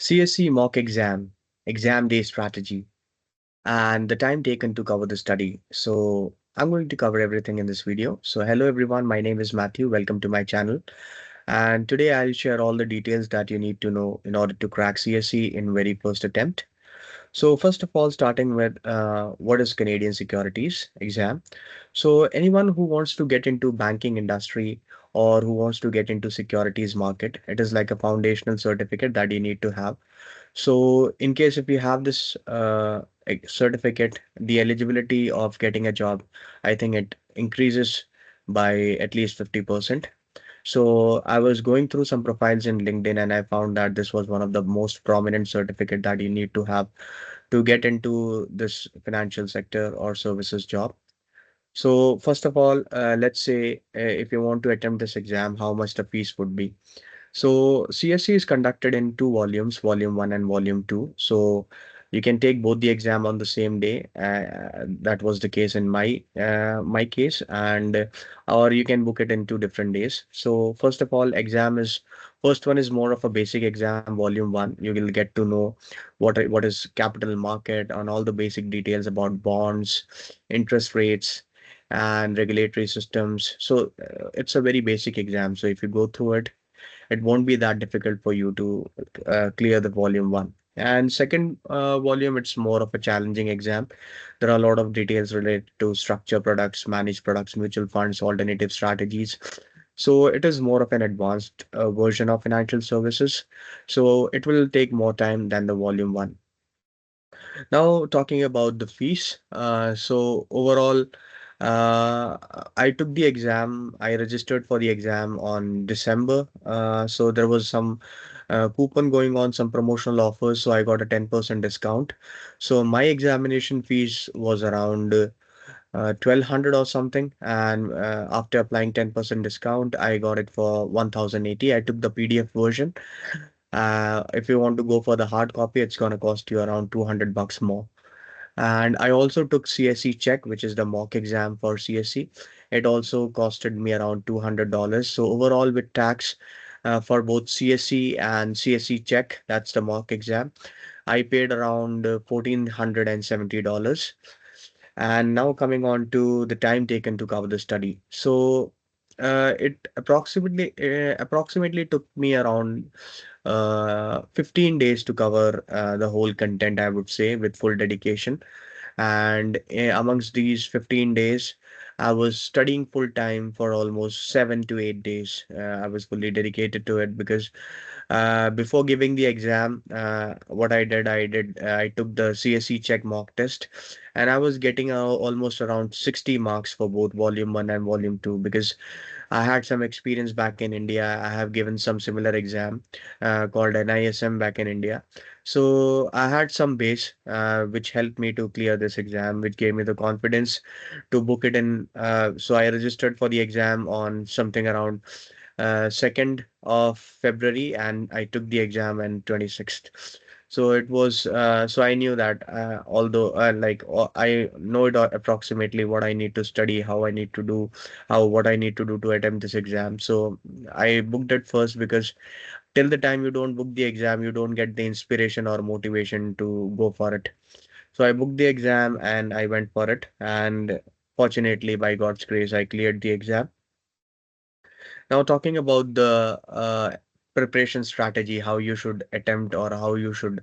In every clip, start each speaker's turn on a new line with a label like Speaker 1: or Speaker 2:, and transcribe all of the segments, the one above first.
Speaker 1: CSC mock exam day strategy, and the time taken to cover the study. So I'm going to cover everything in this video. So hello everyone, my name is Matthew. Welcome to my channel. And today I'll share all the details that you need to know in order to crack CSC in very first attempt. So first of all, starting with what is Canadian Securities exam. So anyone who wants to get into banking industry or who wants to get into securities market, it is like a foundational certificate that you need to have. So in case if you have this certificate, the eligibility of getting a job, I think it increases by at least 50%. So I was going through some profiles in LinkedIn and I found that this was one of the most prominent certificate that you need to have to get into this financial sector or services job. So first of all, let's say if you want to attempt this exam, how much the fees would be. So CSC is conducted in two volumes, volume one and volume two. So you can take both the exam on the same day. That was the case in my case, and or you can book it in 2 different days. So first of all, first one is more of a basic exam, volume one. You will get to know what is capital market and all the basic details about bonds, interest rates, and regulatory systems. So it's a very basic exam. So if you go through it, it won't be that difficult for you to clear the volume one. And second volume, it's more of a challenging exam. There are a lot of details related to structure products, managed products, mutual funds, alternative strategies. So it is more of an advanced version of financial services. So it will take more time than the volume one. Now talking about the fees. So overall, uh, I took the exam. I registered for the exam on December. So there was some coupon going on, some promotional offers. So I got a 10% discount. So my examination fees was around 1200 or something. And after applying 10% discount, I got it for 1080. I took the PDF version. If you want to go for the hard copy, it's going to cost you around 200 bucks more. And I also took CSC check, which is the mock exam for CSC. It also costed me around $200. So overall with tax for both CSC and CSC check, that's the mock exam, I paid around $1,470. And now coming on to the time taken to cover the study. So it approximately took me around 15 days to cover the whole content, I would say, with full dedication. And amongst these 15 days, I was studying full time for almost 7 to 8 days. I was fully dedicated to it because before giving the exam, what I took the CSC check mock test, and I was getting almost around 60 marks for both volume one and volume two because I had some experience back in India. I have given some similar exam called NISM back in India. So I had some base which helped me to clear this exam, which gave me the confidence to book it in. So I registered for the exam on something around 2nd of February, and I took the exam on 26th. So it was so I knew that although I know it approximately what I need to study, how I need to do, how what I need to do to attempt this exam. So I booked it first because till the time you don't book the exam, you don't get the inspiration or motivation to go for it. So I booked the exam and I went for it, and fortunately, by God's grace, I cleared the exam. Now, talking about the preparation strategy, how you should attempt or how you should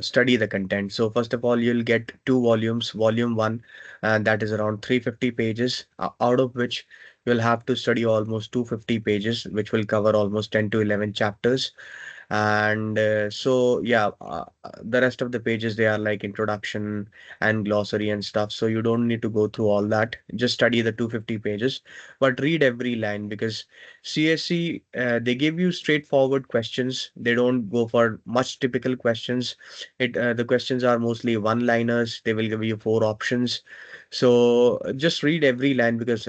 Speaker 1: study the content. So first of all, you'll get two volumes. Volume one, and that is around 350 pages, out of which you'll have to study almost 250 pages, which will cover almost 10 to 11 chapters. And so yeah, the rest of the pages, they are like introduction and glossary and stuff, so you don't need to go through all that. Just study the 250 pages, but read every line because CSC, they give you straightforward questions. They don't go for much typical questions. The questions are mostly one liners. They will give you four options. So just read every line because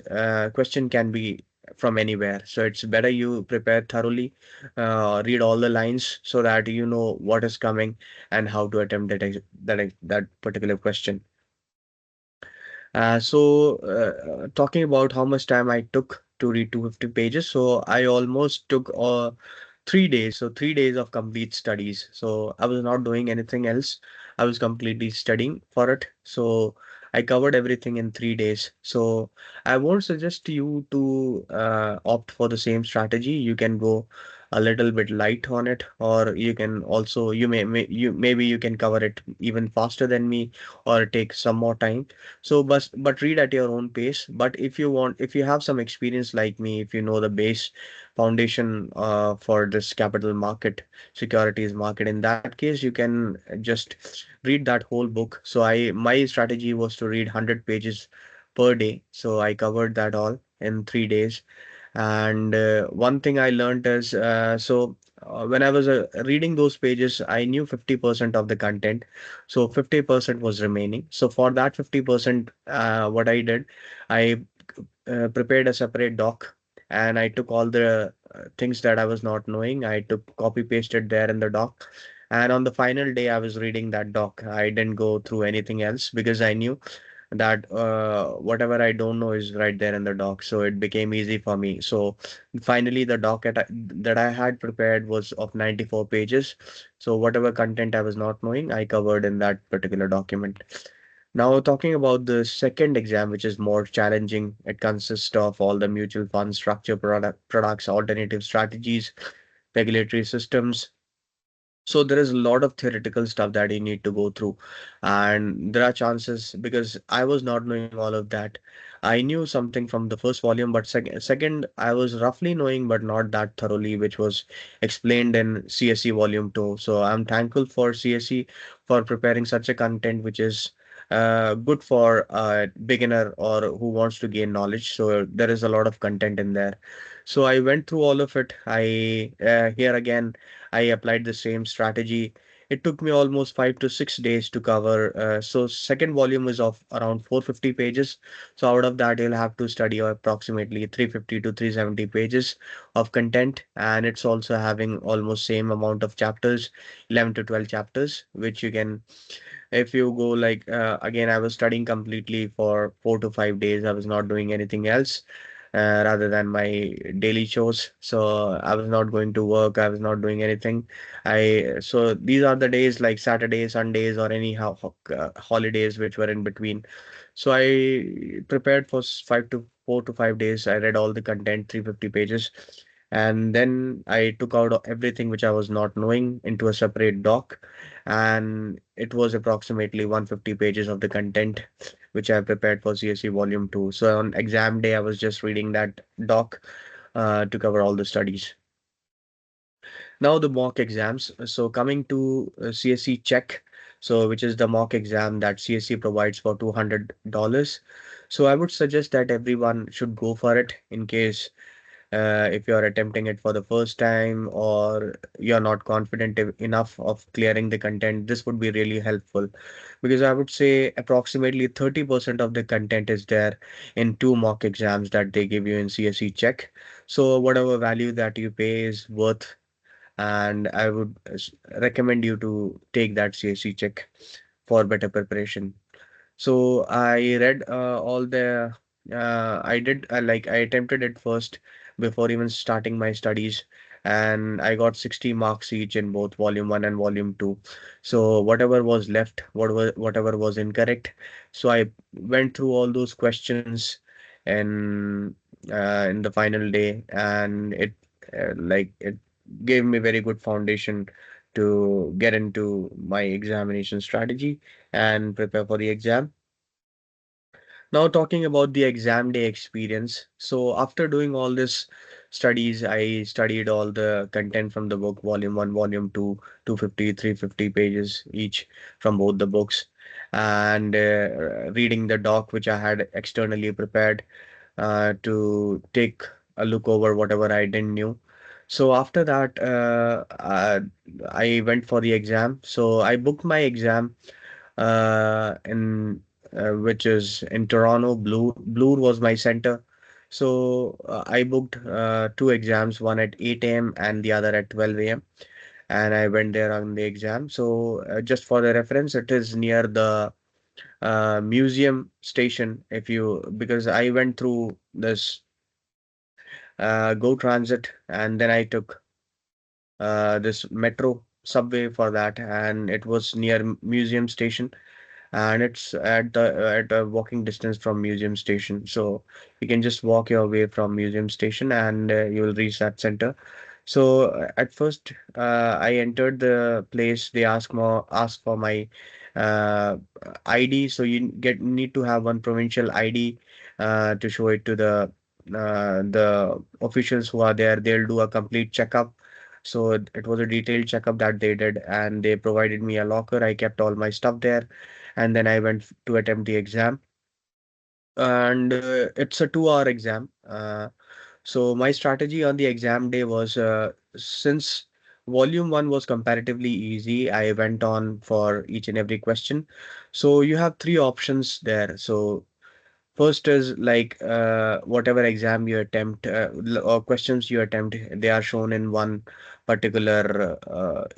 Speaker 1: question can be from anywhere. So it's better you prepare thoroughly, read all the lines so that you know what is coming and how to attempt that particular question. Talking about how much time I took to read 250 pages. So I almost took 3 days. So 3 days of complete studies. So I was not doing anything else. I was completely studying for it. So I covered everything in 3 days. So I won't suggest you to opt for the same strategy. You can go a little bit light on it, or you can also you maybe you can cover it even faster than me, or take some more time. So but read at your own pace. But if you have some experience like me, if you know the base foundation for this capital market, securities market, in that case you can just read that whole book. So I my strategy was to read 100 pages per day, so I covered that all in 3 days. And one thing I learned is when I was reading those pages, I knew 50% of the content, so 50% was remaining. So for that 50%, what I did, I prepared a separate doc, and I took all the things that I was not knowing. I took copy pasted there in the doc. And on the final day, I was reading that doc. I didn't go through anything else because I knew that whatever I don't know is right there in the doc. So it became easy for me. So finally, the that I had prepared was of 94 pages. So whatever content I was not knowing, I covered in that particular document. Now, talking about the second exam, which is more challenging, it consists of all the mutual fund structure products, alternative strategies, regulatory systems. So there is a lot of theoretical stuff that you need to go through, and there are chances because I was not knowing all of that. I knew something from the first volume, but second I was roughly knowing, but not that thoroughly, which was explained in CSC Volume 2. So I'm thankful for CSC for preparing such a content which is good for a beginner or who wants to gain knowledge. So there is a lot of content in there. So I went through all of it. I here again I applied the same strategy. It took me almost 5 to 6 days to cover. So second volume is of around 450 pages. So out of that, you'll have to study approximately 350 to 370 pages of content, and it's also having almost same amount of chapters, 11 to 12 chapters, which you can, if you go like again, I was studying completely for 4 to 5 days. I was not doing anything else rather than my daily chores. So I was not going to work. I was not doing anything. So these are the days like Saturdays, Sundays, or any holidays which were in between. So I prepared for 5 to 4 to 5 days. I read all the content, 350 pages, and then I took out everything which I was not knowing into a separate doc, and it was approximately 150 pages of the content which I prepared for CSE Volume 2. So on exam day, I was just reading that doc to cover all the studies. Now the mock exams. So coming to CSE Check, so which is the mock exam that CSE provides for $200. So I would suggest that everyone should go for it in case if you're attempting it for the first time or you're not confident enough of clearing the content. This would be really helpful because I would say approximately 30% of the content is there in two mock exams that they give you in CSE Check. So whatever value that you pay is worth, and I would recommend you to take that CSE Check for better preparation. So I read all the I did like I attempted it first before even starting my studies, and I got 60 marks each in both volume 1 and volume 2. So whatever was left, whatever was incorrect, so I went through all those questions in in the final day, and it gave me very good foundation to get into my examination strategy and prepare for the exam. Now, talking about the exam day experience. So, after doing all this studies, I studied all the content from the book, volume 1, volume 2, 250, 350 pages each from both the books, and reading the doc, which I had externally prepared to take a look over whatever I didn't knew. So, after that, I went for the exam. So, I booked my exam in which is in Toronto. Bloor was my center. So I booked two exams, one at 8 a.m. and the other at 12 a.m. And I went there on the exam. So just for the reference, it is near the museum station. If you Because I went through this Go Transit, and then I took this metro subway for that, and it was near museum station, and it's at a walking distance from museum station. So you can just walk your way from museum station, and you will reach that center. So at first, I entered the place. They ask for my uh, ID. So you need to have one provincial ID to show it to the officials who are there. They'll do a complete checkup. So it was a detailed checkup that they did, and they provided me a locker. I kept all my stuff there, and then I went to attempt the exam. And it's a 2 hour exam. So my strategy on the exam day was, since volume one was comparatively easy, I went on for each and every question. So you have three options there. So first is like whatever exam you attempt or questions you attempt, they are shown in one particular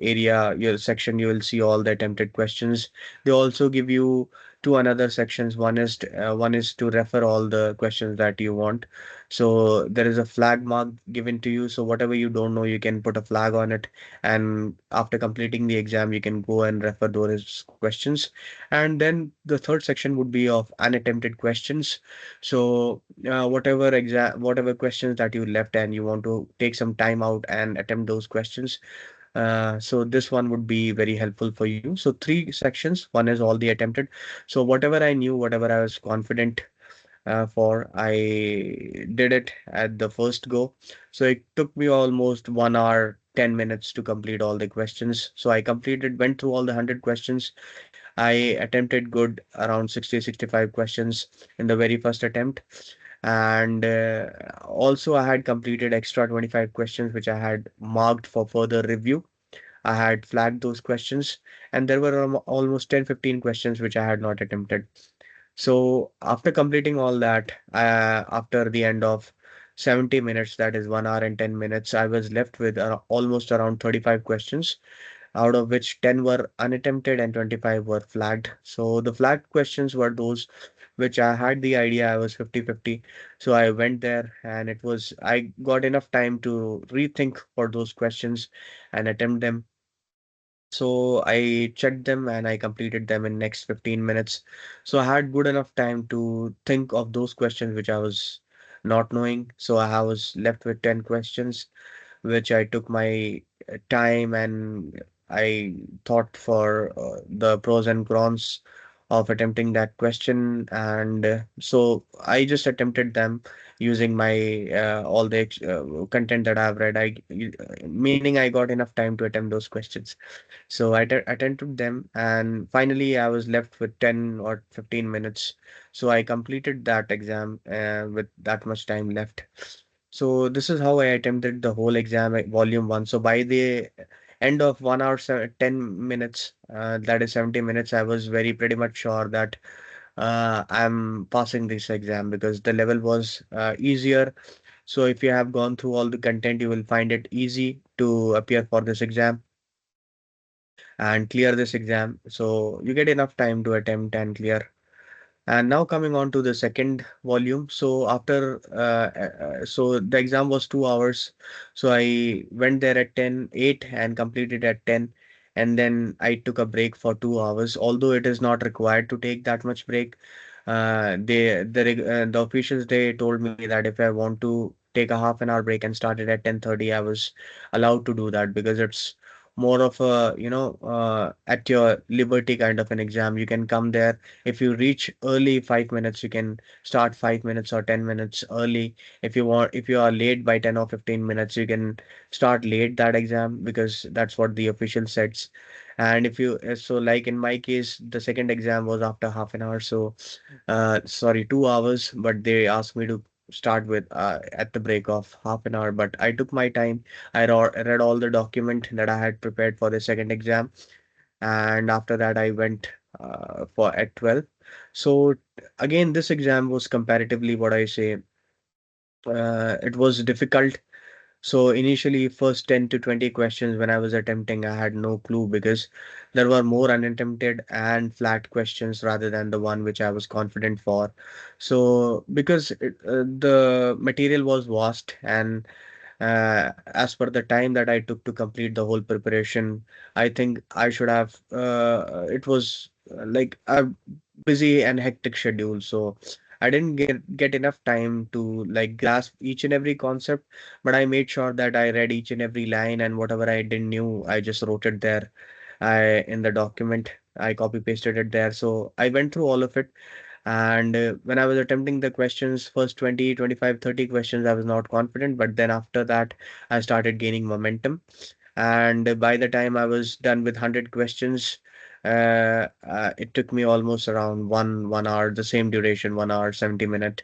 Speaker 1: area, your section. You will see all the attempted questions. They also give you two another sections. One is to refer all the questions that you want. So there is a flag mark given to you. So whatever you don't know, you can put a flag on it, and after completing the exam, you can go and refer those questions. And then the third section would be of unattempted questions. So whatever questions that you left and you want to take some time out and attempt those questions. So this one would be very helpful for you. So three sections. One is all the attempted. So whatever I knew, whatever I was confident I did it at the first go. So it took me almost 1 hour, 10 minutes to complete all the questions. So I went through all the 100 questions. I attempted good around 65 questions in the very first attempt. And also, I had completed extra 25 questions, which I had marked for further review. I had flagged those questions, and there were almost 10-15 questions which I had not attempted. So after completing all that, after the end of 70 minutes, that is 1 hour and 10 minutes, I was left with almost around 35 questions, out of which 10 were unattempted and 25 were flagged. So the flagged questions were those which I had the idea I was 50-50. So I went there, and I got enough time to rethink for those questions and attempt them. So I checked them and I completed them in next 15 minutes. So I had good enough time to think of those questions which I was not knowing. So I was left with 10 questions, which I took my time, and I thought for the pros and cons of attempting that question. And so I just attempted them using my all the content that I've read. Meaning I got enough time to attempt those questions. So I attended them, and finally I was left with 10 or 15 minutes. So I completed that exam with that much time left. So this is how I attempted the whole exam at volume one. So by the end of 1 hour, 10 minutes, that is 70 minutes, I was very pretty much sure that I'm passing this exam because the level was easier. So if you have gone through all the content, you will find it easy to appear for this exam and clear this exam. So you get enough time to attempt and clear. And now coming on to the second volume. So so the exam was 2 hours. So I went there at 10:08 and completed at 10. And then I took a break for 2 hours, although it is not required to take that much break. The officials, they told me that if I want to take a half an hour break and start it at 10:30, I was allowed to do that because it's more of a, at your liberty kind of an exam. You can come there if you reach early 5 minutes, you can start 5 minutes or 10 minutes early. If you are late by 10 or 15 minutes, you can start late that exam because that's what the official sets. And so like in my case, the second exam was after half an hour. So, sorry, 2 hours, but they asked me to start with at the break of half an hour. But I took my time. Read all the document that I had prepared for the second exam, and after that I went for at 12. So again, this exam was comparatively, what I say, it was difficult. So initially, first 10 to 20 questions when I was attempting, I had no clue because there were more unattempted and flat questions rather than the one which I was confident for. So because the material was vast, and As per the time that I took to complete the whole preparation, I think I should have. It was like a busy and hectic schedule, so I didn't get enough time to like grasp each and every concept. But I made sure that I read each and every line, and whatever I didn't knew, I just wrote it there. I in the document. I copy pasted it there. So I went through all of it. And when I was attempting the questions, first 20, 25, 30 questions, I was not confident. But then after that, I started gaining momentum. And by the time I was done with 100 questions, it took me almost around 1 hour, the same duration, 1 hour, 70 minutes,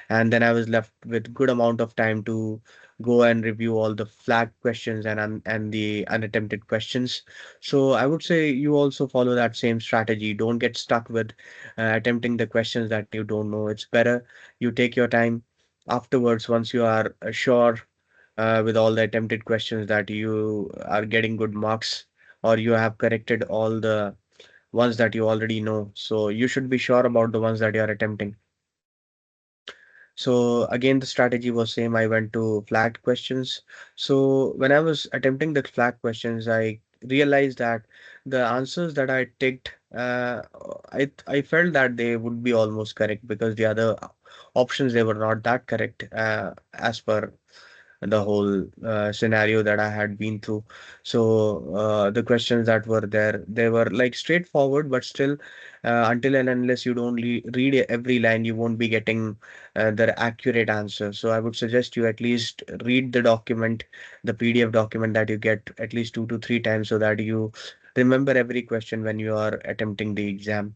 Speaker 1: and then I was left with good amount of time to go and review all the flagged questions and the unattempted questions. So I would say you also follow that same strategy. Don't get stuck with attempting the questions that you don't know. It's better you take your time afterwards once you are sure with all the attempted questions that you are getting good marks or you have corrected all the ones that you already know. So you should be sure about the ones that you are attempting. So again, the strategy was same. I went to flagged questions. So when I was attempting the flagged questions, I realized that the answers that I ticked, I felt that they would be almost correct because the other options they were not that correct as per the whole scenario that I had been through. So the questions that were there, they were like straightforward, but still, until and unless you don't read every line, you won't be getting the accurate answer. So I would suggest you at least read the document, the PDF document that you get at least 2 to 3 times so that you remember every question when you are attempting the exam.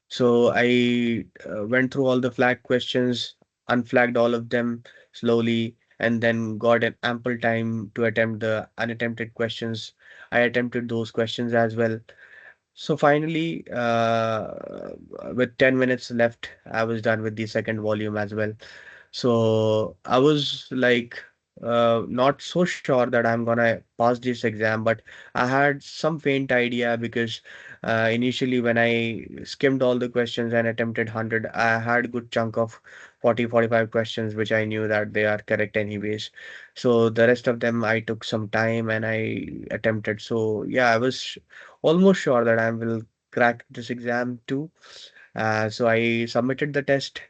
Speaker 1: So I went through all the flag questions, unflagged all of them slowly, and then got an ample time to attempt the unattempted questions. I attempted those questions as well. So finally, with 10 minutes left, I was done with the second volume as well. So I was like not so sure that I'm gonna pass this exam, but I had some faint idea because initially when I skimmed all the questions and attempted 100, I had good chunk of 40, 45 questions which I knew that they are correct anyways. So the rest of them I took some time and I attempted. So yeah, I was almost sure that I will crack this exam too. So I submitted the test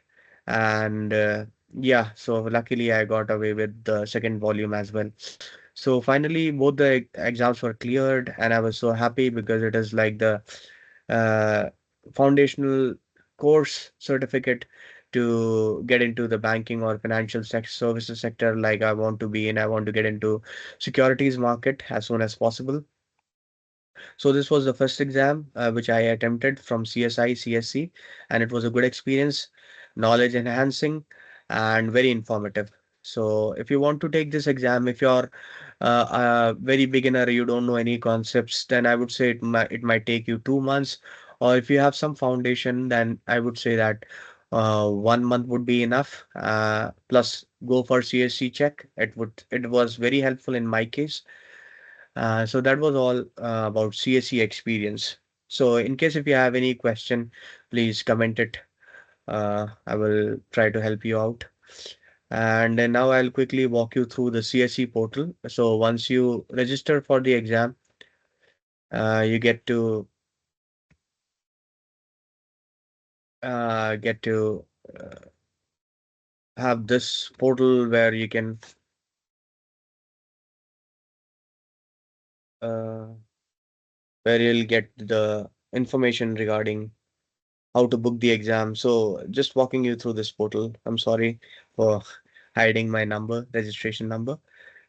Speaker 1: and yeah, so luckily I got away with the second volume as well. So finally, both the exams were cleared, and I was so happy because it is like the uh, foundational course certificate to get into the banking or financial services sector like I want to be in. I want to get into securities market as soon as possible. So this was the first exam which I attempted from CSI, CSC, and it was a good experience, knowledge enhancing, and very informative. So if you want to take this exam, if you're a very beginner, you don't know any concepts, then I would say it might take you 2 months. Or if you have some foundation, then I would say that 1 month would be enough. Plus, go for CSC check. It was very helpful in my case. So that was all about CSE experience. So in case if you have any question, please comment it. I will try to help you out. And then now I'll quickly walk you through the CSE portal. So once you register for the exam, you get to have this portal where you can uh, where you'll get the information regarding how to book the exam. So just walking you through this portal. I'm sorry for hiding my number, registration number.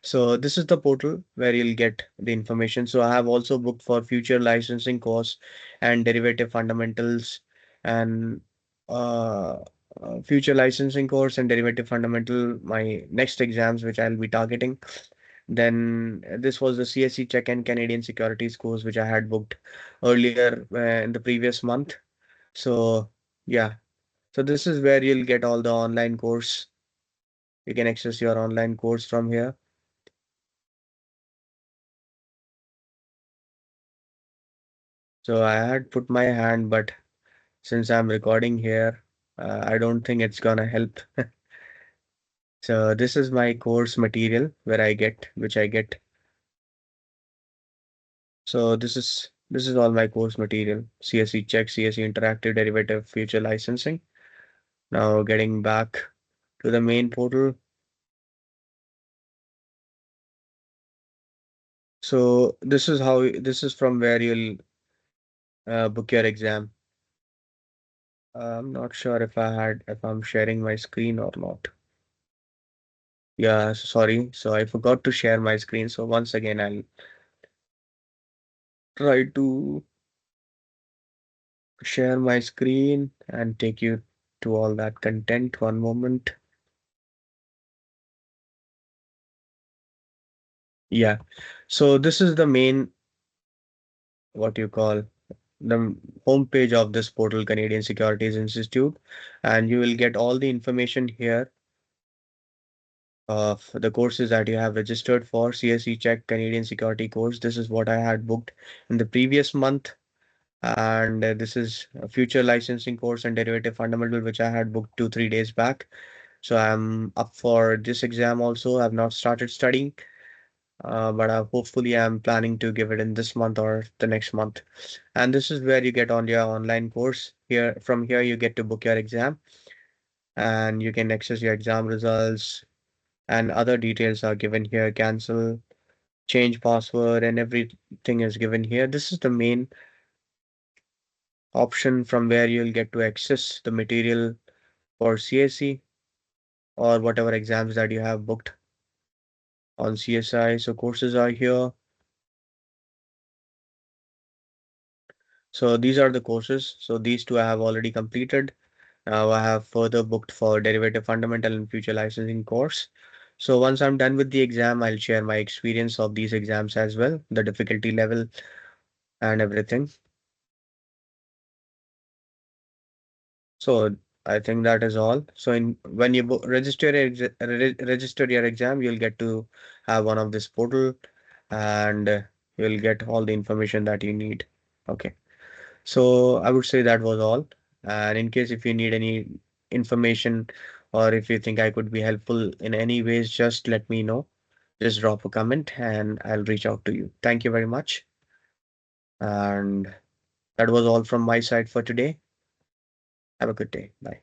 Speaker 1: So this is the portal where you'll get the information. So I have also booked for future licensing course and derivative fundamentals and uh, future licensing course and derivative fundamental, my next exams, which I'll be targeting. Then this was the CSC Check and Canadian Securities course, which I had booked earlier in the previous month. So yeah, so this is where you'll get all the online course. You can access your online course from here. So I had put my hand, but since I'm recording here, I don't think it's gonna help. So this is my course material which I get. So this is all my course material. CSC check, CSC interactive derivative future licensing. Now getting back to the main portal. So this is from where you'll book your exam. I'm not sure if I'm sharing my screen or not. Yeah, sorry. So I forgot to share my screen. So once again, I'll try to share my screen and take you to all that content. One moment. Yeah. So this is the main, what you call the homepage of this portal, Canadian Securities Institute, and you will get all the information here of the courses that you have registered for. CSE Check Canadian Security course. This is what I had booked in the previous month. And this is a future licensing course and derivative fundamental, which I had booked 2 3 days back. So I'm up for this exam also. I've not started studying, but hopefully I'm planning to give it in this month or the next month. And this is where you get on your online course. Here, from here, you get to book your exam and you can access your exam results and other details are given here. Cancel, change password, and everything is given here. This is the main option from where you'll get to access the material for CSC or whatever exams that you have booked on CSI. So courses are here. So these are the courses. So these two I have already completed. Now I have further booked for derivative fundamental and future licensing course. So once I'm done with the exam, I'll share my experience of these exams as well, the difficulty level and everything. So I think that is all. So in when you register your exam, you'll get to have one of this portal and you'll get all the information that you need. Okay. So I would say that was all. And in case if you need any information or if you think I could be helpful in any ways, just let me know. Just drop a comment and I'll reach out to you. Thank you very much. And that was all from my side for today. Have a good day. Bye.